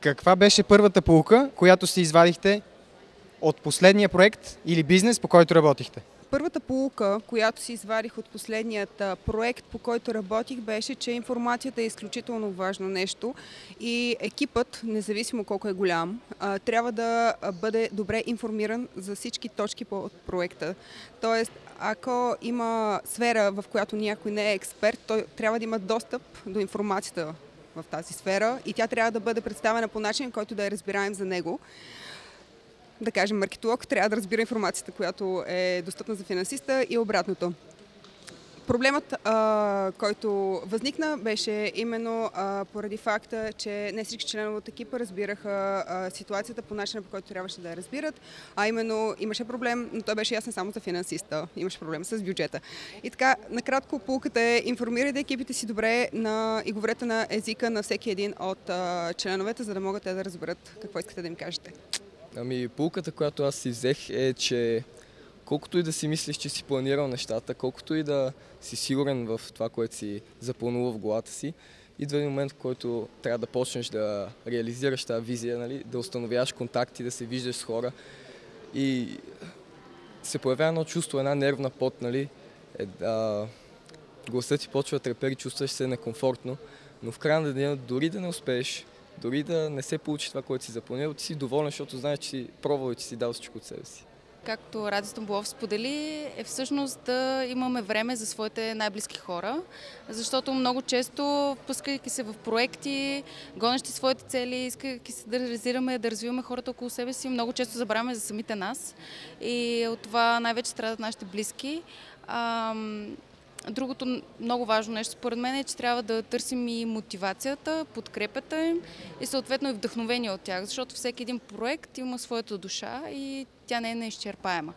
Каква беше първата поука, която си извадихте от последния проект или бизнес, по който работихте? Първата поука, която си извадих от последният проект, по който работих, беше, че информацията е изключително важно нещо и екипът, независимо колко е голям, трябва да бъде добре информиран за всички точки по проекта. Тоест, ако има сфера, в която някой не е експерт, той трябва да има достъп до информацията в тази сфера и тя трябва да бъде представена по начин, който да е разбираем за него. Да кажем, маркетолог трябва да разбира информацията, която е достъпна за финансиста и обратното. Проблемът, който възникна, беше именно поради факта, че не всички членове от екипа разбираха ситуацията по начина, по който трябваше да я разбират, а именно имаше проблем, но той беше ясен само за финансиста, имаше проблем с бюджета. И така, накратко, поуката е: информирайте екипите си добре и говорете на езика на всеки един от членовете, за да могат те да разберат какво искате да им кажете. Поуката, която аз си взех, е, че колкото и да си мислиш, че си планирал нещата, колкото и да си сигурен в това, което си запланувал в главата си, идва един момент, в който трябва да почнеш да реализираш тази визия, нали? Да установяваш контакти, да се виждаш с хора и се появява едно чувство, една нервна пот, нали? Гласът ти почва да трепери, чувстваш се некомфортно, но в края на деня, дори да не успееш, дори да не се получи това, което си запланирал, ти си доволен, защото знаеш, че си пробвал и че си дал всичко от себе си. Както Ради Стамболов сподели, е всъщност да имаме време за своите най-близки хора, защото много често, впускайки се в проекти, гонещи своите цели, искайки се да реализираме, да развиваме хората около себе си, много често забравяме за самите нас и от това най-вече страдат нашите близки. Другото много важно нещо според мен е, че трябва да търсим и мотивацията, подкрепата им и съответно и вдъхновение от тях, защото всеки един проект има своята душа и тя не е неизчерпаема.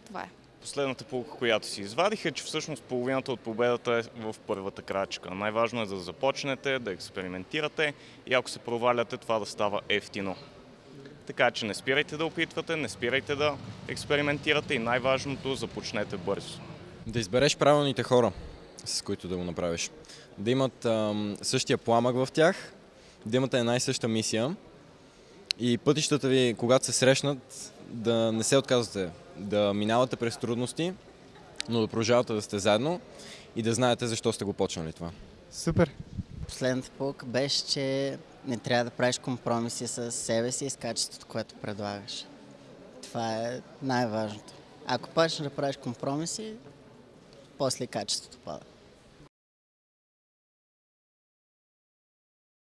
Това е. Последната поука, която си извадих, е, че всъщност половината от победата е в първата крачка. Най-важно е да започнете, да експериментирате и ако се проваляте, това да става ефтино. Така че не спирайте да опитвате, не спирайте да експериментирате и най-важното, започнете бързо. Да избереш правилните хора, с които да го направиш. Да имат същия пламък в тях, да имате една и съща мисия и пътищата ви, когато се срещнат, да не се отказвате, да минавате през трудности, но да продължавате да сте заедно и да знаете защо сте го почнали това. Супер! Последната поука беше, че не трябва да правиш компромиси с себе си и с качеството, което предлагаш. Това е най-важното. Ако почнеш да правиш компромиси, после качеството пада.